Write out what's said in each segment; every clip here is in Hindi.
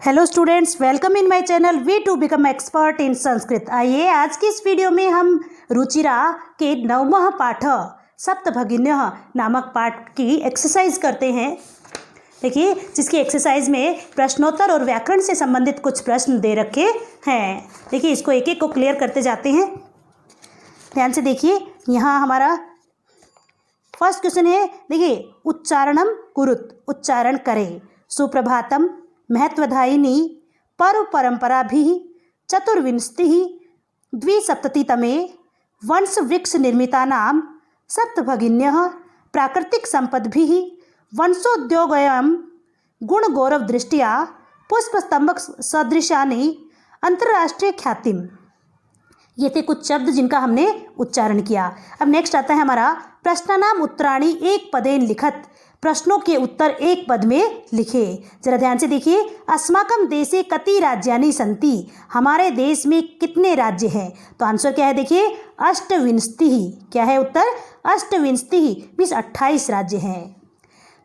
Hello students, welcome in my channel we to become expert in Sanskrit. आइए आज की इस वीडियो में हम रुचिरा के 9वां पाठ सप्तभगिन्यः नामक पाठ की एक्सरसाइज करते हैं। देखिए, जिसकी एक्सरसाइज में प्रश्नोत्तर और व्याकरण से संबंधित कुछ प्रश्न दे रखे हैं। देखिए, इसको एक एक को क्लियर करते जाते हैं। ध्यान से देखिए, यहाँ हमारा फर्स्ट क्वेश्चन है। देखिए, उच्चारणम कुरुत, उच्चारण करें। सुप्रभातम महत्वधायिनी पर्व परंपराभिः चतुर्विंशतिः द्विसप्ततितमे वंश वृक्ष निर्मितानां सप्तभगिन्यः प्राकृतिक संपद्भिः वंशोद्योगयं गुणगौरव दृष्टिया पुष्पस्तंभक सदृशानि अंतर्राष्ट्रीय ख्यातिम। ये थे कुछ शब्द जिनका हमने उच्चारण किया। अब नेक्स्ट आता है हमारा प्रश्नानाम उत्तराणि एक पदेन लिखत, प्रश्नों के उत्तर एक पद में लिखे। जरा ध्यान से देखिए, अस्माकं देशे कति राज्यानि सन्ति, हमारे देश में कितने राज्य हैं। तो आंसर क्या है, देखिए अष्टविंशतिः। क्या है उत्तर? अष्टविंशतिः मीन्स 28 राज्य हैं।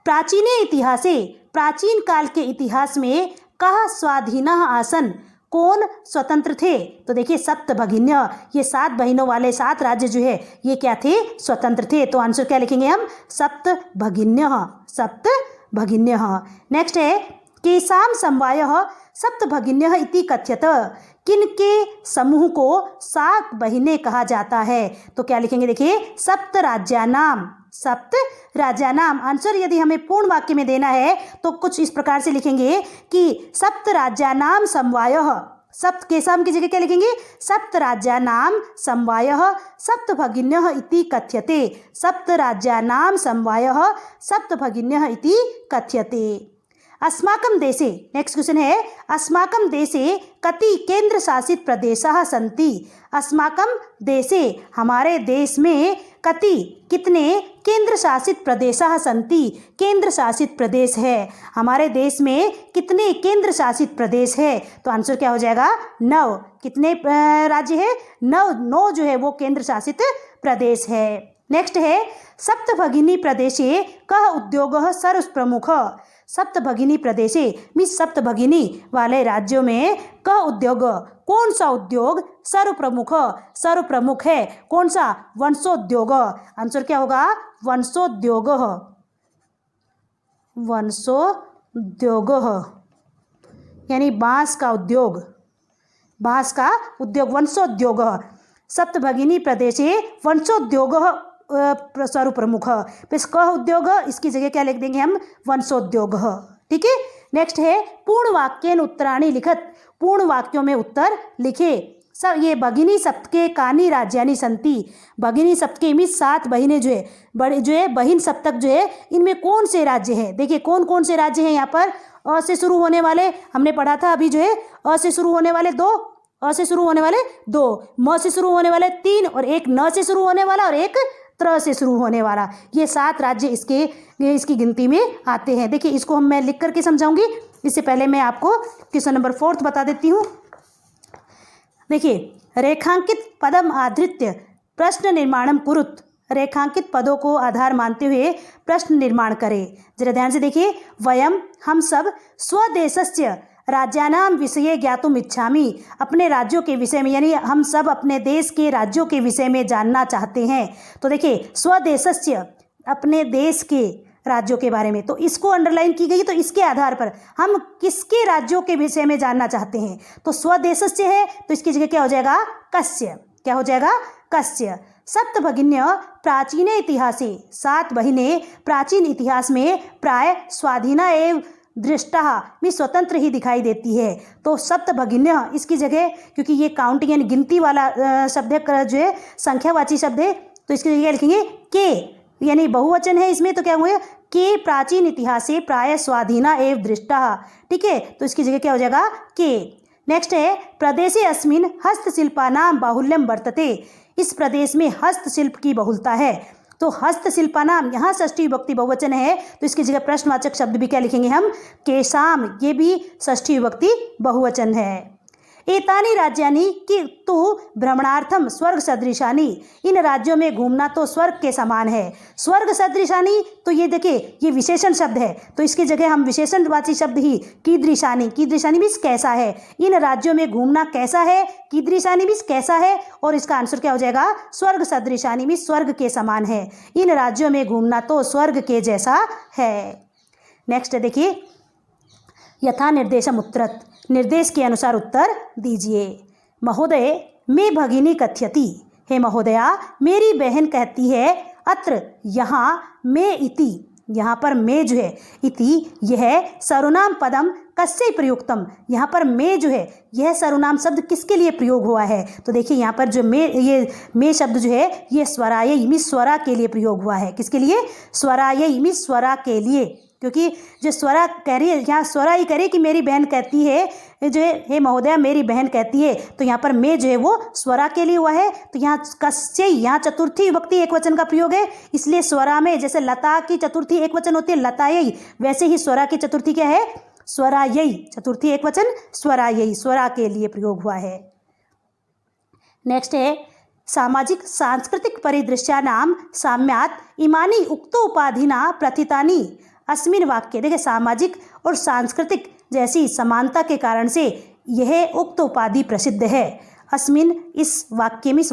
प्राचीने इतिहासे, प्राचीन काल के इतिहास में कः स्वाधीनः आसन, कौन स्वतंत्र थे। तो देखिए सप्तभगिन्य, ये 7 बहनों वाले 7 राज्य जो है ये क्या थे, स्वतंत्र थे। तो आंसर क्या लिखेंगे हम, सप्तभगिन्य, सप्तभगिन्य। नेक्स्ट है केषां समवायः सप्तभगिन्यः इति कथ्यत, किनके समूह को 7 बहिनें कहा जाता है। तो क्या लिखेंगे, देखिए सप्त राज्यानाम, सप्त राज्यानाम। आंसर यदि हमें पूर्ण वाक्य में देना है तो कुछ इस प्रकार से लिखेंगे कि सप्त राज्यानाम समवायः, सप्त के साम की जगह क्या लिखेंगे, सप्त राज्यानाम समवायः सप्तभगिन्यः इति कथ्यते, सप्त राज्यानाम समवायः सप्तभगिन्यः इति कथ्यते। अस्माकं देशे, नेक्स्ट क्वेश्चन है, अस्माकं देशे कति केंद्र शासित प्रदेशाः सन्ति। अस्माकं देशे, हमारे देश में कति, कितने केंद्र शासित प्रदेशाः सन्ति, केंद्र शासित प्रदेश है। हमारे देश में कितने केंद्र शासित प्रदेश है। तो आंसर क्या हो जाएगा, 9। कितने राज्य है, 9 जो है वो केंद्र शासित प्रदेश है। नेक्स्ट है सप्तभगिनी प्रदेशे कः उद्योगः सर्वप्रमुख, सप्तभगिनी प्रदेशे मीन्स सप्तभगिनी वाले राज्यों में कः उद्योग, कौन सा उद्योग सर्वप्रमुख, सर्वप्रमुख है कौन सा, वंशोद्योग। आंसर क्या होगा, वंशोद्योग, वंशोद्योग यानी बांस का उद्योग, बांस का उद्योग, वंशोद्योग। सप्तभगिनी प्रदेशे वंशोद्योग सर्वप्रमुख, फिर कः उद्योग, इसकी जगह क्या लिख देंगे हम, वंशोद्योग। ठीक है। नेक्स्ट है पूर्ण वाक्येन उत्तराणि लिखत, पूर्ण वाक्यों में उत्तर लिखे। सर ये भगिनी सप्तके कानि राज्यानि सन्ति, भगिनी सप्तके मीन्स 7 बहिनें जो है, बड़े जो है बहिन सप्तक जो है, इनमें कौन से राज्य हैं। देखिए कौन कौन से राज्य हैं यहाँ पर। अ से शुरू होने वाले हमने पढ़ा था अभी जो है, अ से शुरू होने वाले 2, अ से शुरू होने वाले 2, म से शुरू होने वाले 3 और एक न से शुरू होने वाला और एक त्र से शुरू होने वाला। ये 7 राज्य इसकी गिनती में आते हैं। देखिए इसको मैं लिख करके समझाऊंगी, इससे पहले मैं आपको क्वेश्चन नंबर 4 बता देती हूँ। देखिए रेखांकित पदम आधृत्य प्रश्न निर्माणम कुरुत, रेखांकित पदों को आधार मानते हुए प्रश्न निर्माण करें। जरा ध्यान से देखिए, वयम हम सब स्वदेशस्य राज्यानाम विषये ज्ञातुम इच्छामि, अपने राज्यों के विषय में, यानी हम सब अपने देश के राज्यों के विषय में जानना चाहते हैं। तो देखिए स्वदेशस्य, अपने देश के राज्यों के बारे में, तो इसको अंडरलाइन की गई। तो इसके आधार पर हम किसके राज्यों के विषय में जानना चाहते हैं। तो स्वदेशस्य है तो इसकी जगह क्या हो जाएगा, कस्य। क्या हो जाएगा, कस्य। सप्तभगिन्य प्राचीन इतिहासे, 7 बहिनें प्राचीन इतिहास में प्राय स्वाधीना एवं दृष्टा में स्वतंत्र ही दिखाई देती है। तो सप्तभगिन्य इसकी जगह, क्योंकि ये काउंटिंग यानी गिनती वाला शब्द है जो है, संख्यावाची शब्द है, तो इसकी जगह लिखेंगे के, यानी बहुवचन है इसमें, तो क्या हुए के प्राचीन इतिहास से प्राय स्वाधीना एवं दृष्टा। ठीक है, तो इसकी जगह क्या हो जाएगा, के। नेक्स्ट है प्रदेशे अस्मिन् हस्तशिल्पानां बाहुल्यम वर्तते, इस प्रदेश में हस्तशिल्प की बहुलता है। तो हस्तशिल्पानाम, यहाँ षष्ठी विभक्ति बहुवचन है तो इसकी जगह प्रश्नवाचक शब्द भी क्या लिखेंगे हम, केशाम, ये भी षष्ठी विभक्ति बहुवचन है। एतानि राज्यानि कि तु भ्रमणार्थम स्वर्ग सदृशानि, इन राज्यों में घूमना तो स्वर्ग के समान है। स्वर्ग सदृशानि, तो ये देखिए ये विशेषण शब्द है, तो इसकी जगह हम विशेषणवाची शब्द ही कीदृशानि, कीदृशानि मीन्स कैसा है, इन राज्यों में घूमना कैसा है, कीदृशानि मीन्स कैसा है, और इसका आंसर क्या हो जाएगा, स्वर्ग सदृशानि मीन्स स्वर्ग के समान है। इन राज्यों में घूमना तो स्वर्ग के जैसा है। नेक्स्ट देखिए, यथा निर्देशम उत्तरत, निर्देश के अनुसार उत्तर दीजिए। महोदय मैं भगिनी कथयति, हे महोदया मेरी बहन कहती है, अत्र यहाँ मैं इति, यहाँ पर मैं जो है इति यह सर्वनाम पदम कस्य प्रयुक्तम, यहाँ पर मैं जो है यह सर्वनाम शब्द किसके लिए प्रयोग हुआ है। तो देखिए यहाँ पर जो मैं शब्द जो है ये स्वराय मीन्स स्वरा के लिए प्रयोग हुआ है। किसके लिए, स्वराय मीन्स स्वरा के लिए, क्योंकि जो स्वरा कह रही है यहाँ स्वरा ही कह रही है कि मेरी बहन कहती है जो है, हे महोदया मेरी बहन कहती है, तो यहाँ पर मैं जो है वो स्वरा के लिए हुआ है। तो यहाँ कस्य, यहाँ चतुर्थी विभक्ति एक वचन का प्रयोग है, इसलिए स्वरा में जैसे लता की चतुर्थी एक वचन होती है लतायै, वैसे ही स्वरा की चतुर्थी क्या है, स्वरायै, चतुर्थी एक वचन स्वरायै, स्वरा के लिए प्रयोग हुआ है। नेक्स्ट है सामाजिक सांस्कृतिक परिदृश्यानाम साम्यात् इमानि उक्तोपाधिना प्रथितानि अस्मिन् वाक्ये। देखिए सामाजिक और सांस्कृतिक जैसी समानता के कारण से यह उक्त उपाधि प्रसिद्ध है। अस्मिन् इस वाक्य में,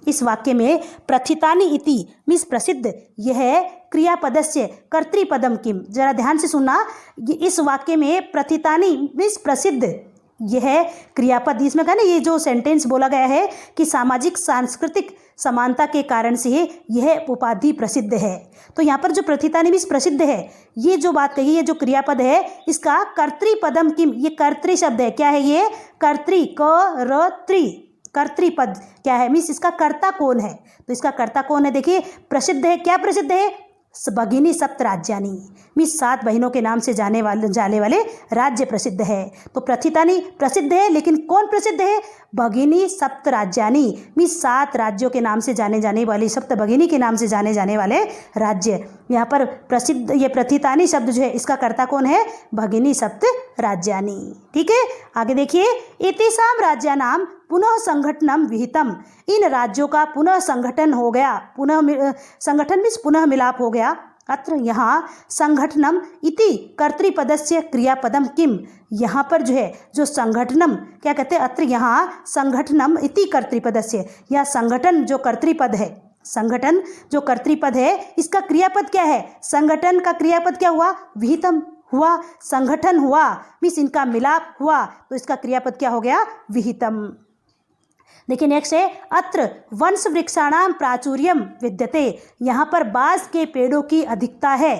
इस वाक्य में प्रथितानि इति मीन्स प्रसिद्ध, यह क्रियापदस्य कर्तृपदम किम, जरा ध्यान से सुनना, इस वाक्य में प्रथितानि मीन्स प्रसिद्ध, यह क्रियापद, इसमें कहा ना ये जो सेंटेंस बोला गया है कि सामाजिक सांस्कृतिक समानता के कारण से यह उपाधि प्रसिद्ध है। तो यहाँ पर जो प्रथितानि मीन्स प्रसिद्ध है, ये जो बात कही, ये जो क्रियापद है इसका कर्तृपदम किम, ये कर्तृ शब्द है, क्या है ये, कर्तृ, कर्तृपद क्या है मीन्स इसका कर्ता कौन है, तो इसका कर्ता कौन है, देखिए प्रसिद्ध है, क्या प्रसिद्ध है, भगिनी सप्त राज्यानि मीन्स 7 बहनों के नाम से जाने वाले राज्य प्रसिद्ध है। तो प्रथितानि प्रसिद्ध है, लेकिन कौन प्रसिद्ध है, भगिनी सप्त राज्यानि मीन्स 7 राज्यों के नाम से जाने वाली, सप्त भगिनी के नाम से जाने वाले राज्य। यहाँ पर प्रसिद्ध, ये प्रथितानि शब्द जो है इसका कर्ता कौन है, भगिनी सप्त राज्यानि। ठीक है, आगे देखिए, एतेषां राज्यानां पुनः संगठनम विहितम, इन राज्यों का पुनः संगठन हो गया, पुनः संगठन मीन्स पुनः मिलाप हो गया। अत्र यहाँ संगठनम इति कर्तृपदस्य क्रियापदम किम, यहाँ पर जो है जो संगठनम क्या कहते हैं, अत्र यहाँ संगठनम इति कर्तृपदस्य, या संगठन जो कर्तृपद है, संगठन जो कर्तृपद है इसका क्रियापद क्या है, संगठन का क्रियापद क्या हुआ, विहितम हुआ, संगठन हुआ मीन्स इनका मिलाप हुआ, तो इसका क्रियापद क्या हो गया, विहितम। देखिए नेक्स्ट है, अत्र वंश वृक्षाणाम प्राचुर्यम विद्यते, यहाँ पर बांस के पेड़ों की अधिकता है।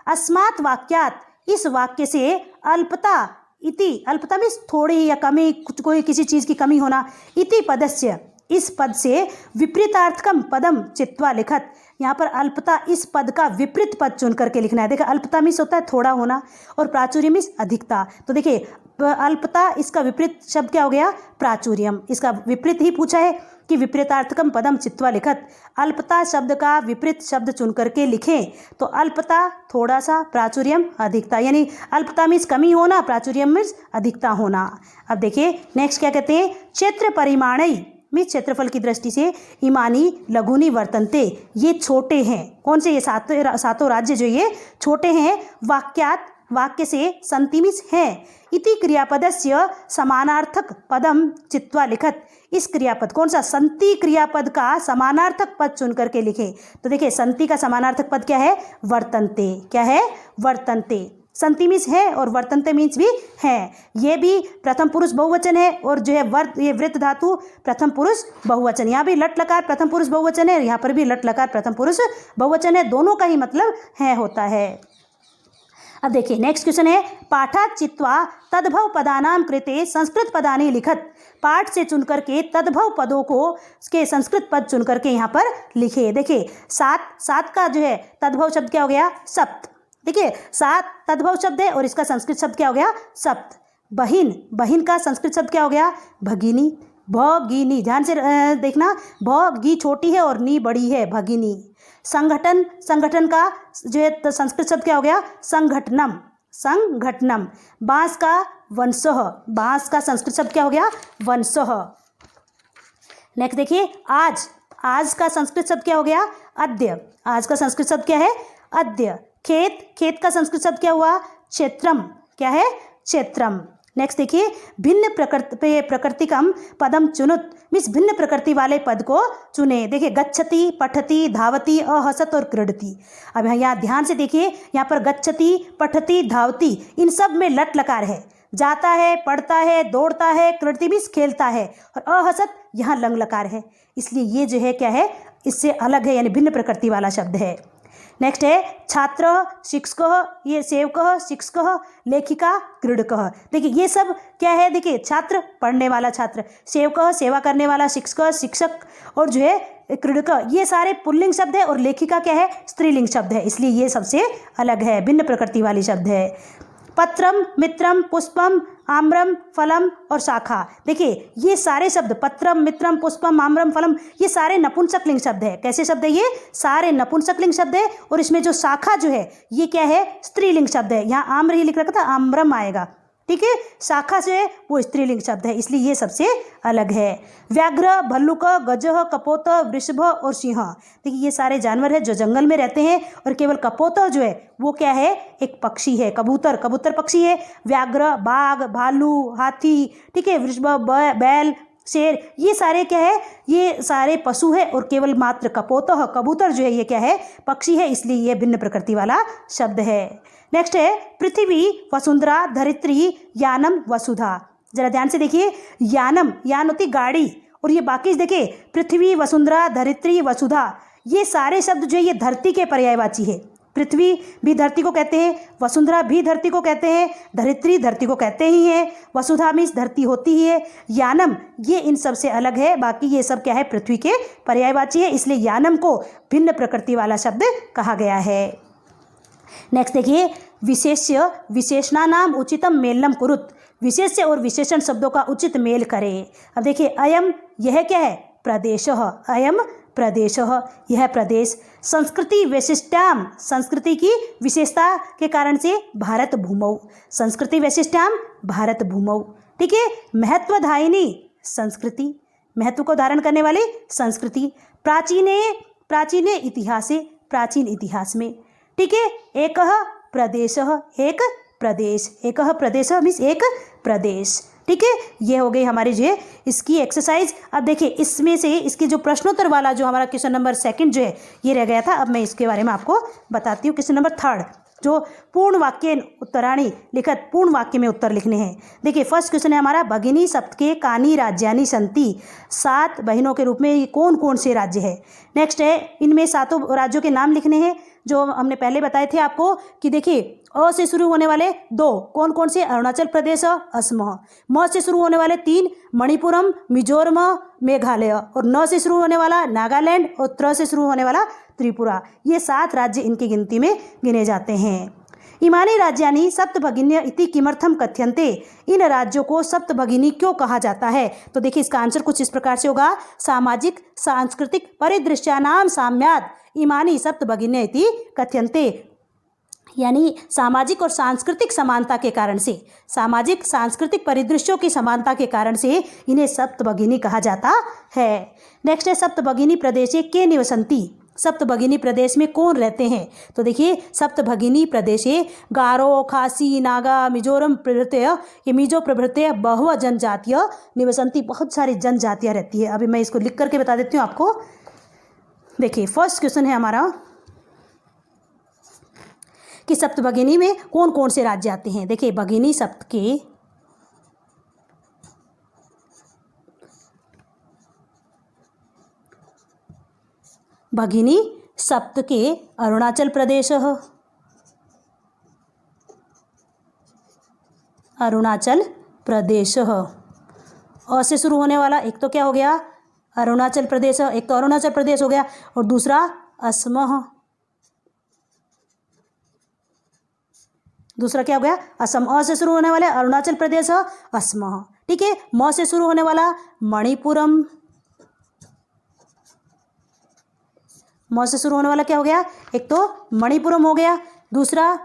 अस्मात् वाक्यात, इस वाक्य से अल्पता इति, अल्पता मीन्स थोड़ी या कमी, कोई किसी चीज़ की कमी होना, इति पदस्य, इस पद से विपरीतार्थकम पदम चित्वा लिखत, यहाँ पर अल्पता इस पद का विपरीत पद चुन करके लिखना है। देखिए अल्पता मीन्स होता है थोड़ा होना और प्राचुर्य मीन्स अधिकता, तो देखिए अल्पता इसका विपरीत शब्द क्या हो गया, प्राचुर्यम, इसका विपरीत ही पूछा है कि विपरीतार्थकम पदम चित्वा लिखत, अल्पता शब्द का विपरीत शब्द चुन करके लिखें। तो अल्पता थोड़ा सा, प्राचुर्यम अधिकता, यानी अल्पता मीन्स कमी होना, प्राचुर्यम मीन्स अधिकता होना। अब देखिए नेक्स्ट क्या कहते हैं, क्षेत्र परिमाणई मीन्स क्षेत्रफल की दृष्टि से, इमानी लघुनी वर्तन्ते, ये छोटे हैं, कौन से, ये सातों राज्य जो ये छोटे हैं। वाक्यात, वाक्य से, संति मीन्स हैं, इति क्रियापदस्य समानार्थक पदम चित्वा लिखत, इस क्रियापद कौन सा, संति क्रियापद का समानार्थक पद चुन करके लिखे। तो देखिए संति का समानार्थक पद क्या है, वर्तन्ते, क्या है, वर्तन्ते, संति मीन्स है और वर्तन्ते मीन्स भी है, ये भी प्रथम पुरुष बहुवचन है, और जो है ये वृत्त धातु प्रथम पुरुष बहुवचन, यहाँ भी लट लकार प्रथम पुरुष बहुवचन है, यहाँ पर भी लट लकार प्रथम पुरुष बहुवचन है, दोनों का ही मतलब है होता है। अब देखिए नेक्स्ट क्वेश्चन है, पाठात् चित्वा तद्भव पदानाम कृते संस्कृत पदानि लिखत, पाठ से चुन करके तद्भव पदों को उसके संस्कृत पद चुन करके यहाँ पर लिखे। देखिए 7 का जो है तद्भव शब्द क्या हो गया, सप्त, देखिए 7 तद्भव शब्द है और इसका संस्कृत शब्द क्या हो गया, सप्त। बहिन, बहिन का संस्कृत शब्द क्या हो गया, भगिनी, भगिनी, ध्यान से देखना, भगी छोटी है और नी बड़ी है, भगिनी। संगठन, संगठन का जो है संस्कृत शब्द क्या हो गया, संगठनम, संघटनम। बांस का वंशः, बांस का संस्कृत शब्द क्या हो गया? वंशः। नेक्स्ट देखिए आज, आज का संस्कृत शब्द क्या हो गया? अद्य। आज का संस्कृत शब्द क्या है? अद्य। खेत, खेत का संस्कृत शब्द क्या हुआ? क्षेत्रम। क्या है? क्षेत्रम। नेक्स्ट देखिए भिन्न प्रकृतिकम पदम चुनुत, मीन्स भिन्न प्रकृति वाले पद को चुने। देखिए गच्छति, पठति, धावति, अहसत और क्रीडति। अब यहाँ ध्यान से देखिए, यहाँ पर गच्छति, पठति, धावति, इन सब में लट लकार है। जाता है, पढ़ता है, दौड़ता है, क्रीडति मीन्स खेलता है, और अहसत यहाँ लंग लकार है, इसलिए ये जो है क्या है? इससे अलग है, यानी भिन्न प्रकृति वाला शब्द है। नेक्स्ट है छात्र, शिक्षक, ये सेवक, शिक्षक, लेखिका, क्रीडक। देखिए ये सब क्या है? देखिए छात्र पढ़ने वाला छात्र, सेवक सेवा करने वाला शिक्षक, शिक्षक, और जो है क्रीडक, ये सारे पुल्लिंग शब्द है, और लेखिका क्या है? स्त्रीलिंग शब्द है, इसलिए ये सबसे अलग है, भिन्न प्रकृति वाली शब्द है। पत्रम, मित्रम, पुष्पम, आम्रम, फलम और शाखा। देखिए ये सारे शब्द पत्रम, मित्रम, पुष्पम, आम्रम, फलम, ये सारे नपुंसकलिंग शब्द है। कैसे शब्द है? ये सारे नपुंसकलिंग शब्द है, और इसमें जो शाखा जो है ये क्या है? स्त्रीलिंग शब्द है। यहाँ आम्र ही लिख रखा था, आम्रम आएगा, ठीक है। शाखा जो है वो स्त्रीलिंग शब्द है, इसलिए ये सबसे अलग है। व्याघ्र, भल्लुक, गजह, कपोत, वृषभ और सिंह। देखिए ये सारे जानवर है जो जंगल में रहते हैं, और केवल कपोत जो है वो क्या है? एक पक्षी है, कबूतर, कबूतर पक्षी है। व्याघ्र बाघ, भालू, हाथी, ठीक है, वृषभ बैल, शेर, ये सारे क्या है? ये सारे पशु है, और केवल मात्र कपोतः, कबूतर जो है ये क्या है? पक्षी है, इसलिए ये भिन्न प्रकृति वाला शब्द है। नेक्स्ट है पृथ्वी, वसुंधरा, धरित्री, यानम, वसुधा। जरा ध्यान से देखिए, यानम, यान होती गाड़ी, और ये बाकी देखिए पृथ्वी, वसुंधरा, धरित्री, वसुधा, ये सारे शब्द जो है ये धरती के पर्यायवाची है। पृथ्वी भी धरती को कहते हैं, वसुंधरा भी धरती को कहते हैं, धरित्री धरती को कहते ही हैं, वसुधा मीन्स धरती होती ही है, यानम ये इन सब से अलग है, बाकी ये सब क्या है? पृथ्वी के पर्यायवाची है, इसलिए यानम को भिन्न प्रकृति वाला शब्द कहा गया है। नेक्स्ट देखिए विशेष्य, विशेषणानाम उचितम मेलनम कुरुत। विशेष्य और विशेषण शब्दों का उचित मेल करें। अब देखिए अयम, यह क्या है? प्रदेशः, अयम प्रदेशः, यह प्रदेश। संस्कृति वैशिष्ट्याम, संस्कृति की विशेषता के कारण से भारत भूमौ, संस्कृति वैशिष्ट्याम भारत भूमौ, ठीक है। महत्वधायिनी, संस्कृति, महत्व को धारण करने वाली संस्कृति। प्राचीने, प्राचीने इतिहासे, प्राचीन इतिहास में, ठीक है। एकः प्रदेशः, एक प्रदेश, एकः प्रदेशः मीन्स एक प्रदेश, ठीक है। ये हो गई हमारी जो है इसकी एक्सरसाइज। अब देखिए इसमें से इसके जो प्रश्नोत्तर वाला जो हमारा क्वेश्चन नंबर 2 जो है ये रह गया था। अब मैं इसके बारे में आपको बताती हूँ। क्वेश्चन नंबर 3 जो पूर्ण वाक्य उत्तराणी लिखत, पूर्ण वाक्य में उत्तर लिखने हैं। देखिए फर्स्ट क्वेश्चन है हमारा, भगिनी सप्तके कानी राज्यानि सन्ति, 7 बहनों के रूप में ये कौन कौन से राज्य है। नेक्स्ट है इनमें 7 राज्यों के नाम लिखने हैं जो हमने पहले बताए थे आपको कि देखिए अ से शुरू होने वाले 2 कौन कौन से, अरुणाचल प्रदेश, असम। म से शुरू होने वाले 3 मणिपुरम, मिजोरम, मेघालय, और न से शुरू होने वाला नागालैंड, और त्र से शुरू होने वाला त्रिपुरा। ये 7 राज्य इनकी गिनती में गिने जाते हैं। इमानी राज्यानि सप्तभगिन्य इति किमर्थम कथ्यन्ते, इन राज्यों को सप्तभगिनी क्यों कहा जाता है। तो देखिए इसका आंसर कुछ इस प्रकार से होगा, सामाजिक सांस्कृतिक परिदृश्यानाम साम्यात् इमानी सप्तभगिन्य इति कथ्यन्ते, यानी सामाजिक और सांस्कृतिक समानता के कारण से, सामाजिक सांस्कृतिक परिदृश्यों की समानता के कारण से इन्हें सप्तभगिनी कहा जाता है। नेक्स्ट है सप्तभगिनी प्रदेशे के निवसन्ति, सप्तभगिनी प्रदेश में कौन रहते हैं। तो देखिए सप्तभगिनी प्रदेशे गारो, खासी, नागा, मिजोरम प्रभृतय, ये मिजो प्रभृतय बहु जनजातीय निवसन्ति, बहुत सारी जनजातियाँ रहती है। अभी मैं इसको लिख करके बता देती हूँ आपको। देखिए फर्स्ट क्वेश्चन है हमारा कि सप्तभगिनी में कौन कौन से राज्य आते हैं। देखिए भगिनी सप्त के भगिनी सप्त के अरुणाचल प्रदेश, अरुणाचल प्रदेश, अ से शुरू होने वाला एक तो क्या हो गया अरुणाचल प्रदेश, एक तो अरुणाचल प्रदेश हो गया, और दूसरा असम, दूसरा क्या हो गया असम। अ से शुरू होने वाले अरुणाचल प्रदेश, असम, ठीक है। म से शुरू होने वाला मणिपुरम, म से शुरू होने वाला क्या हो गया, एक तो मणिपुरम हो गया, दूसरा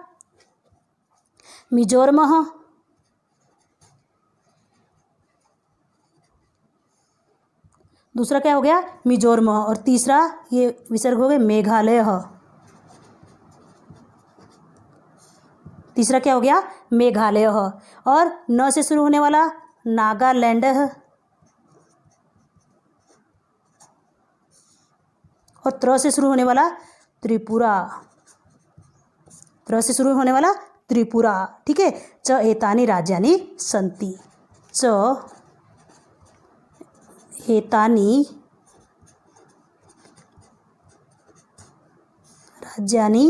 मिजोरम, दूसरा क्या हो गया मिजोरम, और तीसरा ये विसर्ग हो गए मेघालय, तीसरा क्या हो गया मेघालय, और न से शुरू होने वाला नागालैंड, और त्र से शुरू होने वाला त्रिपुरा, त्र से शुरू होने वाला त्रिपुरा। ठीक है, च एतानि राज्यानि सन्ति, च एतानि राज्यानि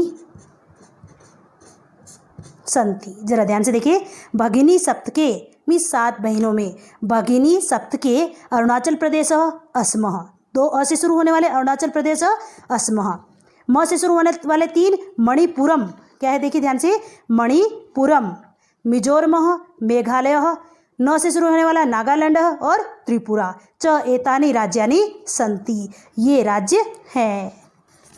संति। जरा ध्यान से देखिए, भगिनी सप्तके मीन्स 7 बहनों में, भगिनी सप्तके अरुणाचल प्रदेश असमः, 2 अ से शुरू होने वाले अरुणाचल प्रदेश असमः, म से शुरू होने वाले 3 मणिपुरम, क्या है देखिए ध्यान से, मणिपुरम, मिजोरम, मेघालय, न से शुरू होने वाला नागालैंड और त्रिपुरा, च एतानि राज्यानि सन्ति, ये राज्य हैं।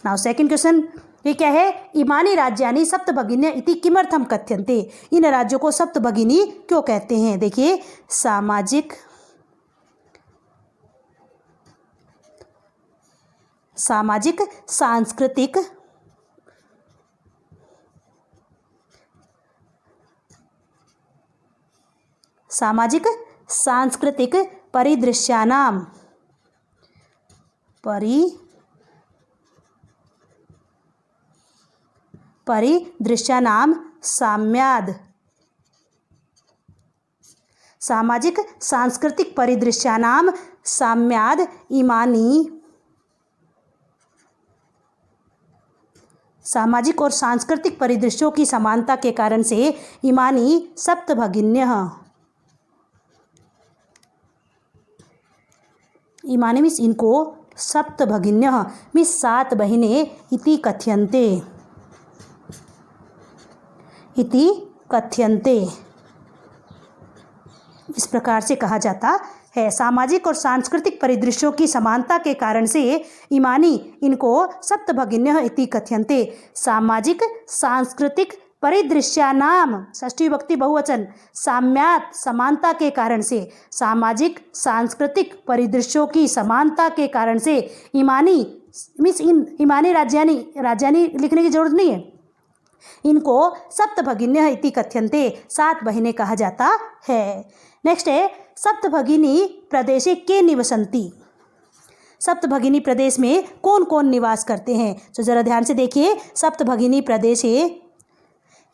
नाउ सेकंड क्वेश्चन, ये क्या है, इमानि राज्यानि सप्तभगिन्य इति किमर्थम कथ्यन्ते, इन राज्यों को सप्तभगिनी क्यों कहते हैं। देखिए, सामाजिक सांस्कृतिक परिदृश्यानां साम्याद, सामाजिक सांस्कृतिक परिदृश्यानां साम्याद इमानी, सामाजिक और सांस्कृतिक परिदृश्यों की समानता के कारण से इमानी सप्तभगिन्य, इमानी मीन्स इनको, सप्तभगिन्य मीन्स 7 बहिनें, इति कथ्यन्ते, इस प्रकार से कहा जाता है। सामाजिक और सांस्कृतिक परिदृश्यों की समानता के कारण से इमानी इनको सप्तभगिन्य इति कथ्यन्ते, सामाजिक सांस्कृतिक परिदृश्यानाम, षष्ठी विभक्ति बहुवचन, साम्यात समानता के कारण से, सामाजिक सांस्कृतिक परिदृश्यों की समानता के कारण से इमानी मीन्स इन, इमानी राज्यानि लिखने की जरूरत नहीं है, इनको सप्तभगिन्य इति कथ्यन्ते, 7 बहिनें कहा जाता है। नेक्स्ट है, सप्तभगिनी प्रदेशे के निवसन्ति, सप्तभगिनी प्रदेश में कौन कौन निवास करते हैं। तो जरा ध्यान से देखिए, सप्तभगिनी प्रदेशे,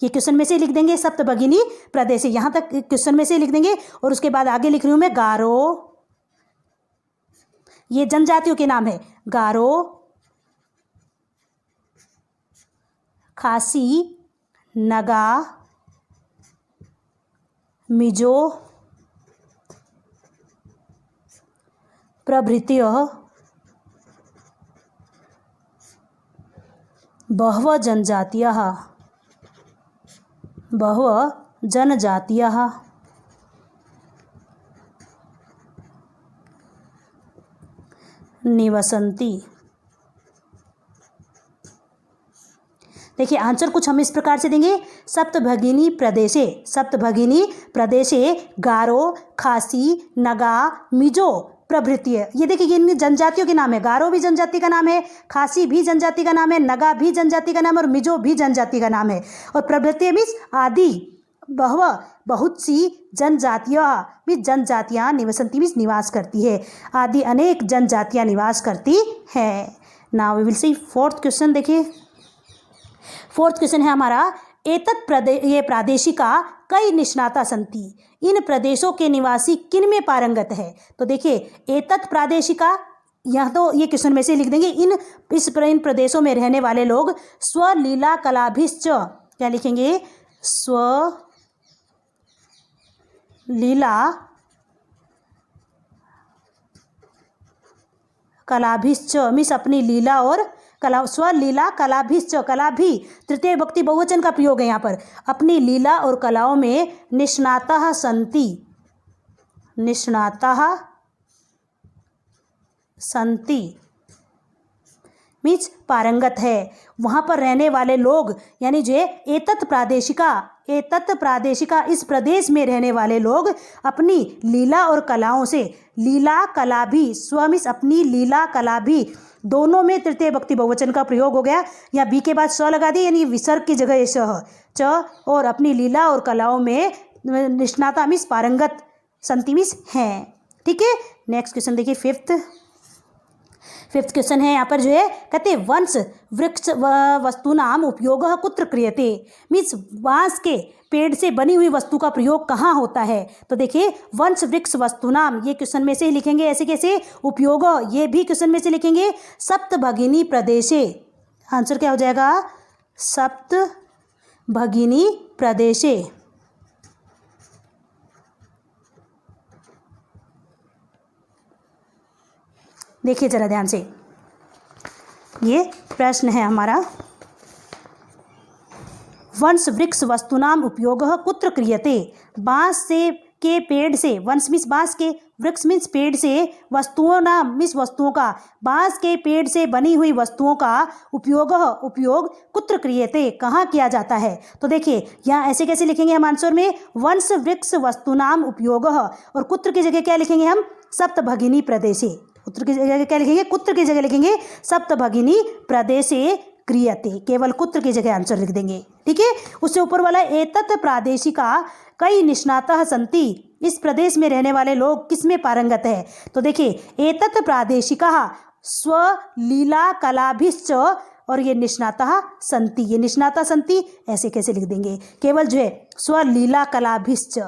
ये क्वेश्चन में से लिख देंगे, सप्तभगिनी प्रदेशे, यहाँ तक क्वेश्चन में से लिख देंगे, और उसके बाद आगे लिख रही हूँ मैं गारो, ये जनजातियों के नाम है, गारो, खासी, नगा, मिजो प्रभृतयः बहवः जनजातीयाः निवसन्ति। देखिए, आंसर कुछ हम इस प्रकार से देंगे, सप्तभगिनी प्रदेशे गारो, खासी, नगा, मिजो प्रभृति है। ये देखिए, इन जनजातियों के नाम है, गारो भी जनजाति का नाम है, खासी भी जनजाति का नाम है, नगा भी जनजाति का नाम है, और मिजो भी जनजाति का नाम है। और प्रभृति मीन्स आदि, बहुत सी जनजातियाँ निवसन्ति मीन्स निवास करती है, आदि अनेक जनजातियाँ निवास करती हैं। Now we will see fourth question. देखिए, फोर्थ क्वेश्चन है हमारा, ये प्रादेशिका कई निष्णाता संति, इन प्रदेशों के निवासी किन में पारंगत है। तो देखिए, एतत् प्रादेशिका, यहाँ तो ये क्वेश्चन में से लिख देंगे, इन प्रदेशों में रहने वाले लोग स्वलीला कलाभिश्च, क्या लिखेंगे, स्वलीला कलाभिश्च मीन्स अपनी लीला और कला, स्वलीला कलाभिश्च, कला भी तृतीय विभक्ति बहुवचन का प्रयोग है यहाँ पर, अपनी लीला और कलाओं में निष्णाताः संति मीन्स पारंगत है। वहाँ पर रहने वाले लोग, यानी जो एतत् प्रादेशिका, एतत् प्रादेशिका, इस प्रदेश में रहने वाले लोग अपनी लीला और कलाओं से, लीला कला भी, स्वमिस अपनी लीला कला भी, दोनों में तृतीय भक्ति बहुवचन का प्रयोग हो गया। या बी के बाद स लगा दी, यानी विसर्ग की जगह सह, च, और अपनी लीला और कलाओं में निष्णाता मीन्स पारंगत, संति मीन्स हैं। ठीक है, नेक्स्ट क्वेश्चन देखिए फिफ्थ क्वेश्चन है यहाँ पर जो है, कहते वंश वृक्ष वस्तुनाम उपयोग कुत्र क्रियते, मीन्स बांस के पेड़ से बनी हुई वस्तु का प्रयोग कहाँ होता है। तो देखिए वंश वृक्ष वस्तुनाम, ये क्वेश्चन में से ही लिखेंगे, ऐसे कैसे, उपयोग, ये भी क्वेश्चन में से लिखेंगे, सप्तभगिनी प्रदेशे, आंसर क्या हो जाएगा, सप्तभगिनी प्रदेशे। देखिए जरा ध्यान से, ये प्रश्न है हमारा, वंश वृक्ष वस्तुनाम उपयोग कुत्र क्रियते, बांस से के पेड़ से, वंश मीन्स बांस के, वृक्ष मीन्स पेड़ से, वस्तुओं नाम मीन्स वस्तुओं का, बांस के पेड़ से बनी हुई वस्तुओं का उपयोग कुत्र क्रियते, कहाँ किया जाता है। तो देखिए यहाँ ऐसे कैसे लिखेंगे हम आंसर में, वंश वृक्ष वस्तुनाम उपयोग, और कुत्र की जगह क्या लिखेंगे हम, सप्तभगिनी प्रदेशे, उत्तर की जगह क्या लिखेंगे, कुत्र की जगह लिखेंगे सप्तभगिनी प्रदेशे क्रियते, केवल कुत्र की जगह आंसर लिख देंगे। ठीक है, उससे ऊपर वाला एतत् प्रादेशिका कई निष्णातः संति, इस प्रदेश में रहने वाले लोग किसमें पारंगत है। तो देखिए एतत् प्रादेशिका स्वलीला कलाभिश्च, और ये निष्णातः संति, ये निष्णाता संति ऐसे कैसे लिख देंगे, केवल जो है स्वलीला कलाभिश्च,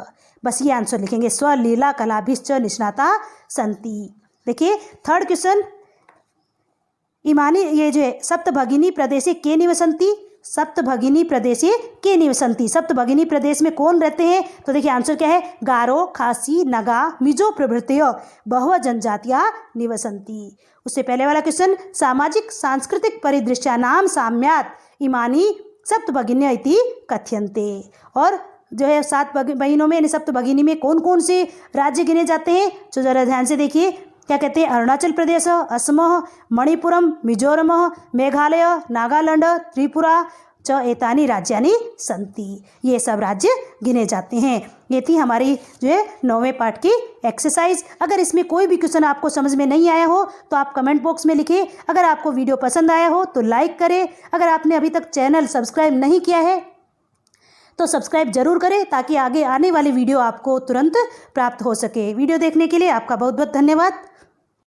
बस ये आंसर लिखेंगे, स्वलीला कलाभिश्च निष्णाता संति। देखिए थर्ड क्वेश्चन, इमानी, ये जो है सप्तभगिनी प्रदेशे के निवसंती, सप्तभगिनी प्रदेशे के निवसंती, सप्तभगिनी प्रदेश में कौन रहते हैं। तो देखिए आंसर क्या है, गारो, खासी, नगा, मिजो प्रभृतय बहु जनजातियां निवसंती। उससे पहले वाला क्वेश्चन, सामाजिक सांस्कृतिक परिदृश्यानाम साम्यात् इमानी सप्तभगिन्य इति कथ्यन्ते, और जो है 7 बहिनों में, यानी सप्तभगिनी में कौन कौन से राज्य गिने जाते हैं। तो जरा ध्यान से देखिए, क्या कहते हैं, अरुणाचल प्रदेश, असम, मणिपुरम, मिजोरम, मेघालय, नागालैंड, त्रिपुरा च एतानी राज्यानि संति, ये सब राज्य गिने जाते हैं। ये थी हमारी जो है 9वें पार्ट की एक्सरसाइज। अगर इसमें कोई भी क्वेश्चन आपको समझ में नहीं आया हो तो आप कमेंट बॉक्स में लिखें। अगर आपको वीडियो पसंद आया हो तो लाइक करें। अगर आपने अभी तक चैनल सब्सक्राइब नहीं किया है तो सब्सक्राइब जरूर करें, ताकि आगे आने वाली वीडियो आपको तुरंत प्राप्त हो सके। वीडियो देखने के लिए आपका बहुत बहुत धन्यवाद।